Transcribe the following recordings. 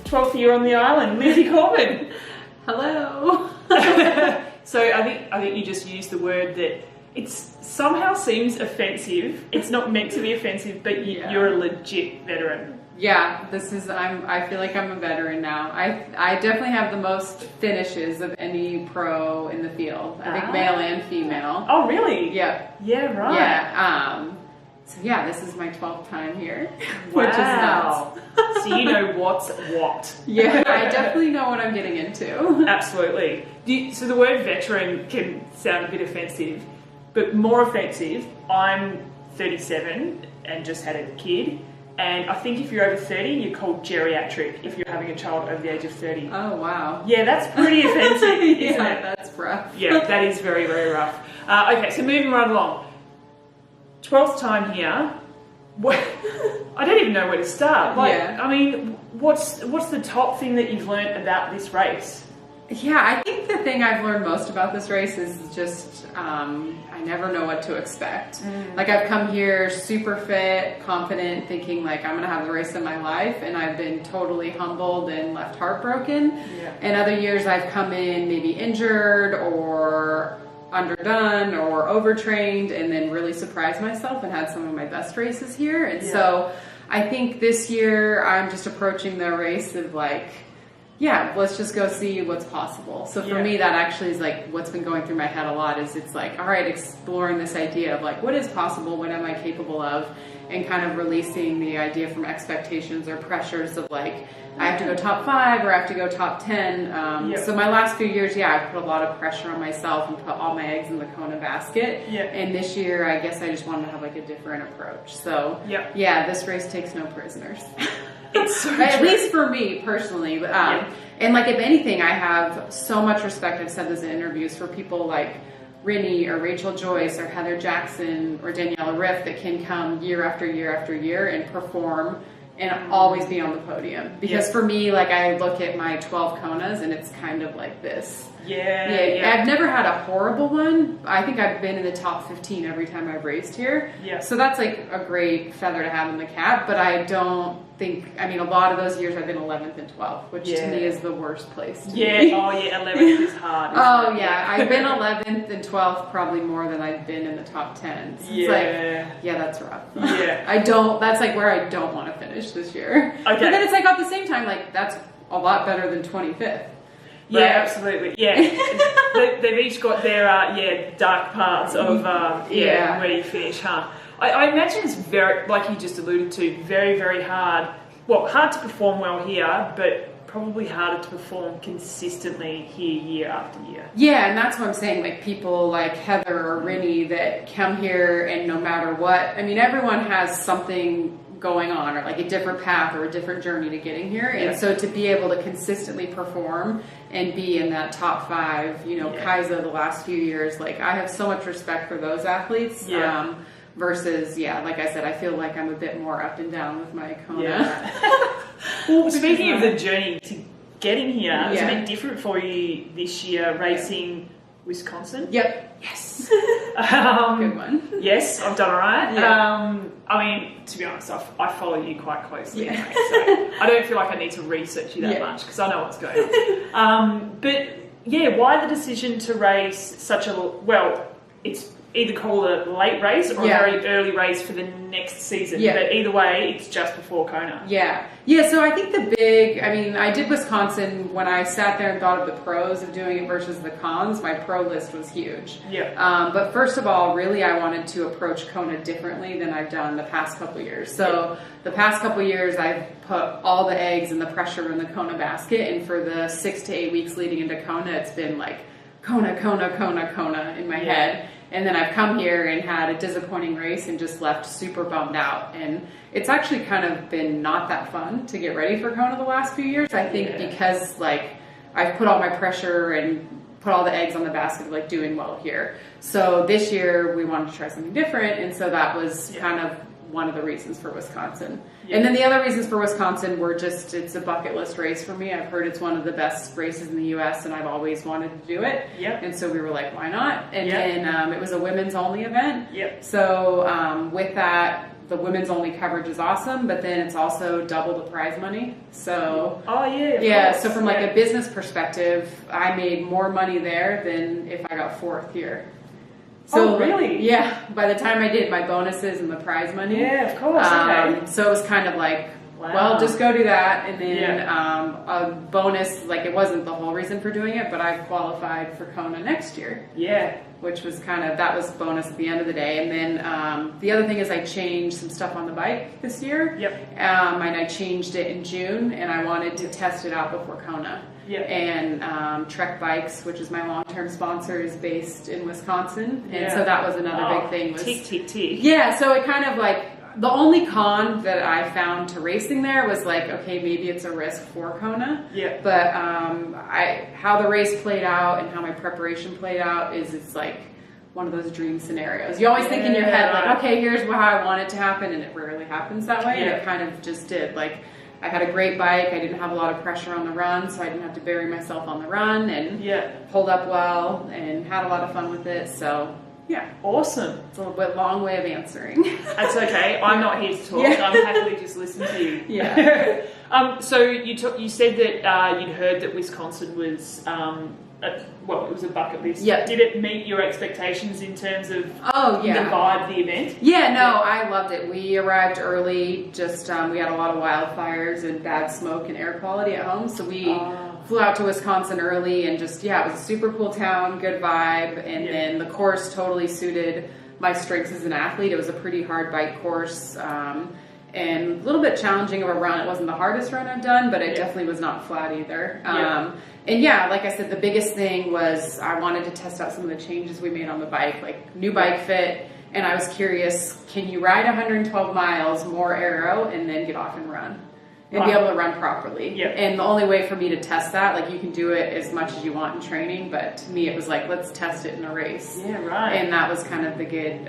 12th year on the island, Linsey Corbin. Hello. So I think you just used the word that it somehow seems offensive. It's not meant to be offensive, but you're a legit veteran. Yeah, I feel like I'm a veteran now. I definitely have the most finishes of any pro in the field. I think male and female. Oh, really? Yeah. Yeah, right. Yeah. So yeah, this is my 12th time here, Wow. which is nuts. So you know what's what. Yeah, I definitely know what I'm getting into. Absolutely. So the word veteran can sound a bit offensive, but more offensive, I'm 37 and just had a kid. And I think if you're over 30, you're called geriatric if you're having a child over the age of 30. Oh, wow. Yeah, that's pretty offensive, isn't it? That's rough. Yeah, that is very, very rough. Okay, so moving right along. 12th time here. I don't even know where to start. I mean, what's the top thing that you've learned about this race? Yeah, I think the thing I've learned most about this race is just I never know what to expect. Like, I've come here super fit, confident, thinking like I'm gonna have the race of my life, and I've been totally humbled and left heartbroken. Yeah. And other years I've come in maybe injured or underdone or overtrained, and then really surprised myself and had some of my best races here. And so I think this year I'm just approaching the race of like, yeah, let's just go see what's possible. So for me, that actually is like what's been going through my head a lot is it's like, all right, exploring this idea of like, what is possible? What am I capable of? And kind of releasing the idea from expectations or pressures of like, I have to go top 5 or I have to go top 10. So my last few years, I put a lot of pressure on myself and put all my eggs in the Kona basket. And this year, I guess I just wanted to have like a different approach. So this race takes no prisoners. It's so at least for me personally. And like, if anything, I have so much respect. I've said this in interviews for people like Rinny or Rachel Joyce or Heather Jackson or Daniela Riff that can come year after year after year and perform and always be on the podium. Because for me, like, I look at my 12 Konas and it's kind of like this. I've never had a horrible one. I think I've been in the top 15 every time I've raced here. So that's like a great feather to have in the cap, but I don't think, I mean, a lot of those years I've been 11th and 12th, which to me is the worst place to be. 11th is hard. I've been 11th and 12th probably more than I've been in the top 10. So it's like, that's rough. That's like where I don't want to finish this year. But then it's like at the same time, like, that's a lot better than 25th. Yeah, absolutely. Yeah, they've each got their dark parts of where you finish, huh? I imagine it's very, like you just alluded to, very, very hard. Well, hard to perform well here, but probably harder to perform consistently here year after year. Yeah, and that's what I'm saying. Like, people like Heather or Rinny that come here and no matter what, I mean, everyone has something going on or like a different path or a different journey to getting here. And so to be able to consistently perform and be in that top 5, Kaisa the last few years, like, I have so much respect for those athletes. Versus, like I said, I feel like I'm a bit more up and down with my Kona. Well, speaking of the journey to getting here, it was a bit different for you this year, racing Wisconsin. Yes. Good one. Yes, I've done all right. I mean, to be honest, I follow you quite closely anyway, so I don't feel like I need to research you that much because I know what's going on. But why the decision to race such it's either called a late race or a very early race for the next season. But either way, it's just before Kona. So I think I did Wisconsin when I sat there and thought of the pros of doing it versus the cons. My pro list was huge. But first of all, really, I wanted to approach Kona differently than I've done the past couple years. So the past couple years, I've put all the eggs and the pressure in the Kona basket. And for the 6 to 8 weeks leading into Kona, it's been like Kona, Kona, Kona, Kona in my head. And then I've come here and had a disappointing race and just left super bummed out. And it's actually kind of been not that fun to get ready for Kona the last few years. I think because like I've put all my pressure and put all the eggs on the basket of like doing well here. So this year we wanted to try something different. And so that was kind of one of the reasons for Wisconsin. And then the other reasons for Wisconsin were just, it's a bucket list race for me. I've heard it's one of the best races in the U.S. and I've always wanted to do it. And so we were like, why not? And then it was a women's only event. So with that, the women's only coverage is awesome, but then it's also double the prize money. So so from like a business perspective, I made more money there than if I got fourth here. So really? Yeah, by the time I did my bonuses and the prize money. Yeah, of course. Okay. So it was kind of like, well, just go do that. And then a bonus, like it wasn't the whole reason for doing it, but I qualified for Kona next year. Yeah. Which was that was bonus at the end of the day. And then the other thing is I changed some stuff on the bike this year. Yep. And I changed it in June, and I wanted to test it out before Kona. Yeah. And Trek Bikes, which is my long-term sponsor, is based in Wisconsin. And so that was another big thing. Tick. Yeah, so it kind of like, the only con that I found to racing there was like, okay, maybe it's a risk for Kona. Yeah. But how the race played out and how my preparation played out is it's like one of those dream scenarios. You always think in your head, like, okay, here's how I want it to happen, and it rarely happens that way. And it kind of just did. Like, I had a great bike. I didn't have a lot of pressure on the run, so I didn't have to bury myself on the run, and pulled up well and had a lot of fun with it. So yeah. Awesome. It's a little bit long way of answering. That's okay. I'm not here to talk. I'm happy to just listen to you. Yeah. So you said that you'd heard that Wisconsin was it was a bucket list. Yep. Did it meet your expectations in terms of the vibe of the event? Yeah, no, I loved it. We arrived early. Just we had a lot of wildfires and bad smoke and air quality at home, so we flew out to Wisconsin early, and just it was a super cool town, good vibe, and then the course totally suited my strengths as an athlete. It was a pretty hard bike course, and a little bit challenging of a run. It wasn't the hardest run I've done, but it definitely was not flat either. And like I said, the biggest thing was I wanted to test out some of the changes we made on the bike, like new bike fit, and I was curious, can you ride 112 miles, more aero, and then get off and run? And be able to run properly. Yep. And the only way for me to test that, like you can do it as much as you want in training, but to me it was like, let's test it in a race. Yeah, right. And that was kind of the good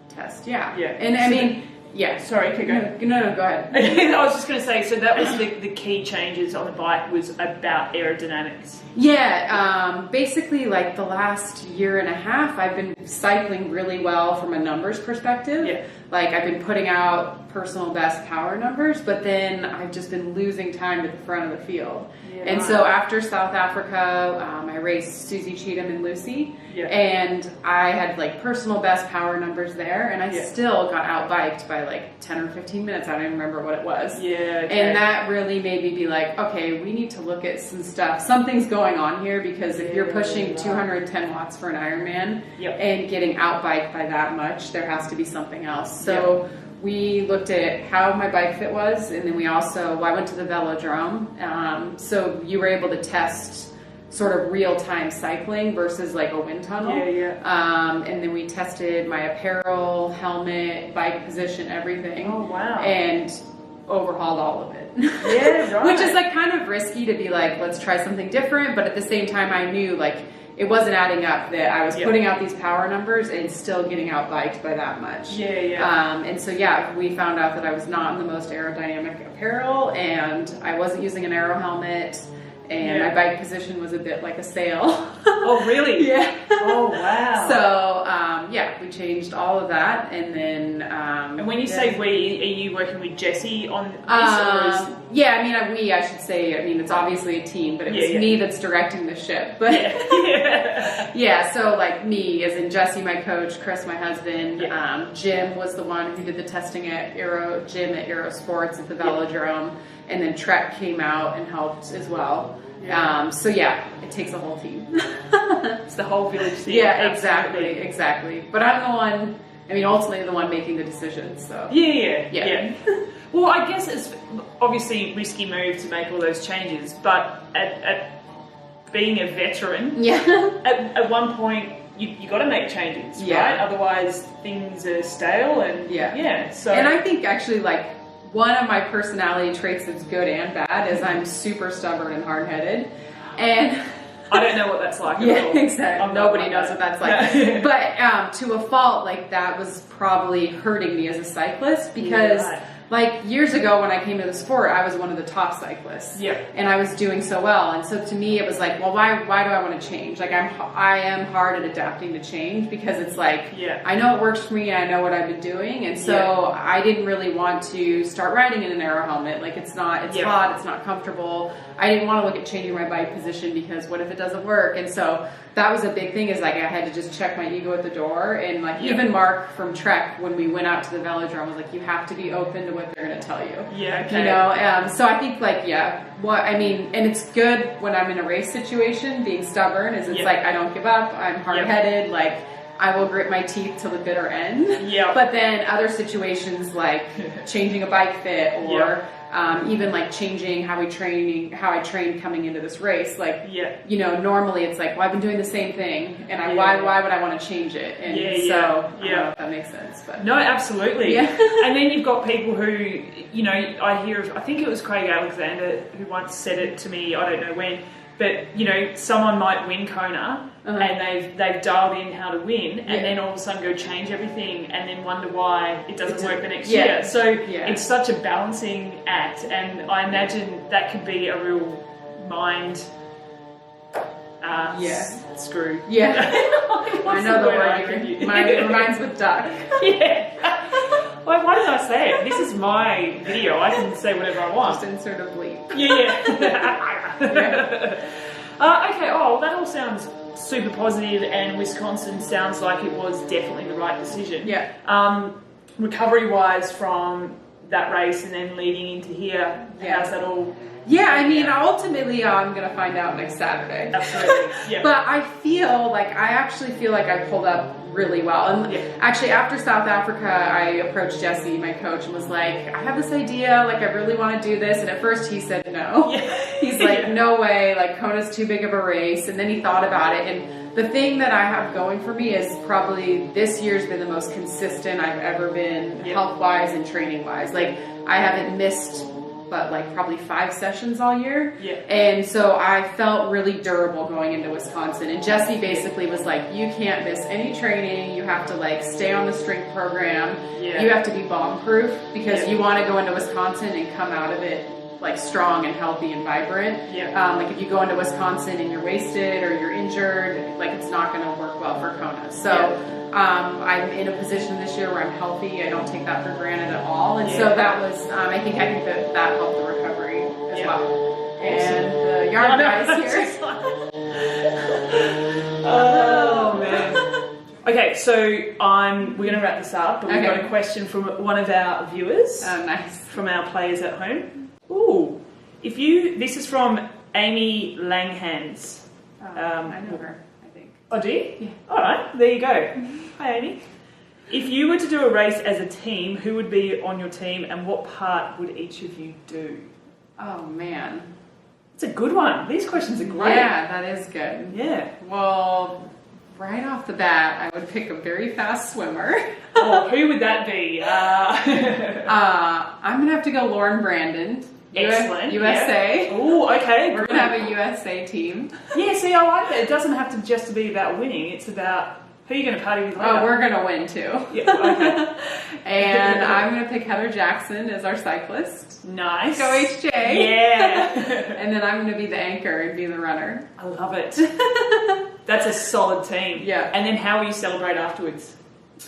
test. Yeah. And so I mean, sorry, keep going. No, go ahead. I was just going to say, so that was the key changes on the bike was about aerodynamics. Yeah, basically like the last year and a half, I've been cycling really well from a numbers perspective. Yeah. Like I've been putting out personal best power numbers, but then I've just been losing time at the front of the field. Yeah, and so after South Africa, I raced Susie Cheatham and Lucy, and I had like personal best power numbers there, and I still got out-biked by like 10 or 15 minutes. I don't even remember what it was. Yeah. Okay. And that really made me be like, okay, we need to look at some stuff. Something's going on here, because if you're pushing 210 watts for an Ironman and getting out-biked by that much, there has to be something else. So we looked at how my bike fit was, and then we also, I went to the velodrome. So you were able to test sort of real-time cycling versus like a wind tunnel. And then we tested my apparel, helmet, bike position, everything. Oh, wow. And overhauled all of it. Yeah, right. Which is like kind of risky to be like, let's try something different. But at the same time, I knew like it wasn't adding up that I was putting out these power numbers and still getting out biked by that much. And so we found out that I was not in the most aerodynamic apparel, and I wasn't using an aero helmet, and my bike position was a bit like a sail. Oh, really? Oh, wow. So, we changed all of that, and then... and when you say we, are you working with Jessie on this? I should say, it's obviously a team, but it was me that's directing the ship. But so like me, as in Jessie, my coach, Chris, my husband, Jim was the one who did the testing at Jim at Aero Sports at the velodrome, and then Trek came out and helped as well. It takes a whole team. It's the whole village team. Yeah, exactly. But I'm the one, ultimately the one making the decisions. So yeah. Well, I guess it's obviously a risky move to make all those changes, but at being a veteran, at one point you got to make changes, right? Otherwise things are stale, and So, and I think actually like one of my personality traits that's good and bad is I'm super stubborn and hard-headed, and I don't know what that's like at all. Exactly. Nobody knows what that's like. But to a fault, like that was probably hurting me as a cyclist, because like years ago when I came to the sport, I was one of the top cyclists. Yeah. And I was doing so well. And so to me, it was like, well, why do I want to change? Like I am hard at adapting to change because it's like, I know it works for me and I know what I've been doing. And so I didn't really want to start riding in an aero helmet. Like it's hot, it's not comfortable. I didn't want to look at changing my bike position because what if it doesn't work? And so that was a big thing, is like I had to just check my ego at the door. And like even Mark from Trek, when we went out to the velodrome, was like, you have to be open to what they're going to tell you. Yeah, okay. You know, so I think like, and it's good when I'm in a race situation, being stubborn, is it's like, I don't give up, I'm hard-headed, like I will grit my teeth till the bitter end. Yeah. But then other situations like changing a bike fit or even like changing how I train coming into this race. Like, you know, normally it's like, well, I've been doing the same thing and why would I want to change it? And I don't know if that makes sense. But no, absolutely. Yeah. And then you've got people who, you know, I think it was Craig Alexander who once said it to me, I don't know when, but you know, someone might win Kona and they've dialed in how to win, and then all of a sudden go change everything, and then wonder why it doesn't work the next year. So it's such a balancing act, and I imagine that could be a real mind screw. Yeah, I know the word. Mine reminds with duck. Well, why did I say it? This is my video. I can say whatever I want. Just insert a bleep. Okay, well, that all sounds super positive, and Wisconsin sounds like it was definitely the right decision. Recovery-wise from that race and then leading into here, how's that all? Yeah, I mean, ultimately, I'm going to find out next Saturday. Absolutely. But I actually feel like I pulled up really well. And actually, after South Africa, I approached Jesse, my coach, and was like, I have this idea, like, I really want to do this. And at first he said no. He's like, no way, like, Kona's too big of a race. And then he thought about it. And the thing that I have going for me is probably this year's been the most consistent I've ever been, health-wise and training-wise. Like, I haven't missed but like probably 5 sessions all year. And so I felt really durable going into Wisconsin. And Jesse basically was like, you can't miss any training. You have to like stay on the strength program. You have to be bomb proof because you want to go into Wisconsin and come out of it like strong and healthy and vibrant. Like if you go into Wisconsin and you're wasted or you're injured, like it's not going to work well for Kona. So I'm in a position this year where I'm healthy. I don't take that for granted at all. And so that was, I think that helped the recovery as well. And the yarn guys here. Oh man. Okay, so we're going to wrap this up, but we've got a question from one of our viewers. Oh, nice. From our players at home. Ooh. This is from Amy Langhans. I know her. Oh, do you? Yeah. All right, there you go. Hi, Amy. If you were to do a race as a team, who would be on your team and what part would each of you do? Oh, man. It's a good one. These questions are great. Yeah, that is good. Yeah. Well, right off the bat, I would pick a very fast swimmer. Oh, who would that be? I'm going to have to go Lauren Brandon. Excellent. USA. Yeah. Oh, okay. We're going to have a USA team. Yeah, see, I like that. It doesn't have to just be about winning. It's about who you're going to party with later. Oh, we're going to win too. Yeah, okay. And I'm going to pick Heather Jackson as our cyclist. Nice. Go HJ. Yeah. And then I'm going to be the anchor and be the runner. I love it. That's a solid team. Yeah. And then how will you celebrate afterwards?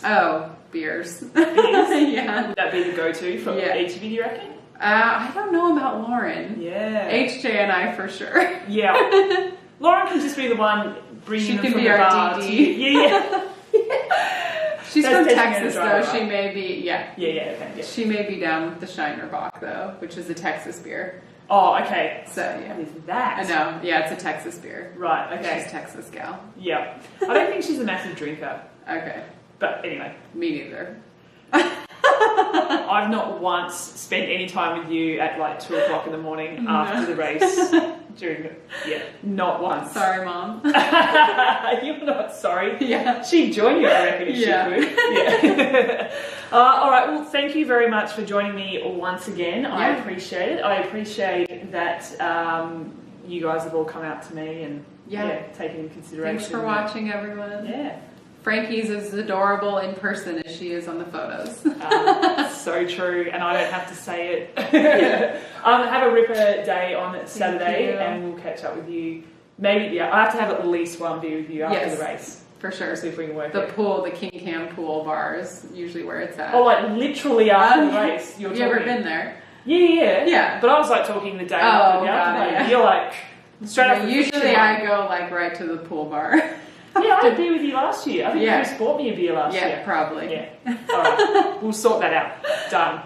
Oh, beers. Beers? Yeah. Would that be the go-to for each of you, do you reckon? I don't know about Lauren. Yeah. HJ and I for sure. Yeah. Lauren can just be the one bringing them from the bar. Yeah. She's from Texas though. She may be, Okay. She may be down with the Shiner Bock though, which is a Texas beer. Oh, okay. So yeah. What is that? I know. Yeah, it's a Texas beer. Right, okay. She's a Texas gal. Yeah. I don't think she's a massive drinker. Okay. But anyway. Me neither. I've not once spent any time with you at like 2 o'clock in the morning after the race. Not once. Sorry, Mom. You're not sorry. Yeah. She'd join you, I reckon, if she could. Yeah. All right, well, thank you very much for joining me once again. Yeah. I appreciate it. I appreciate that you guys have all come out to me and taken into consideration. Thanks for watching, everyone. Yeah. Frankie's as adorable in person as she is on the photos. So true, and I don't have to say it. Have a ripper day on Saturday, and we'll catch up with you. Maybe, I have to have at least one beer with you after the race. For sure. See if we can work the it. pool, the King Cam pool bar is usually where it's at. Oh, like literally after the race. Have you ever been there? Yeah. But I was like talking the day after the after. Yeah. You're like straight up. Usually I go like right to the pool bar. Yeah, I had a beer with you last year. I think you just bought me a beer last year. Yeah, probably. Yeah. All right. We'll sort that out. Done.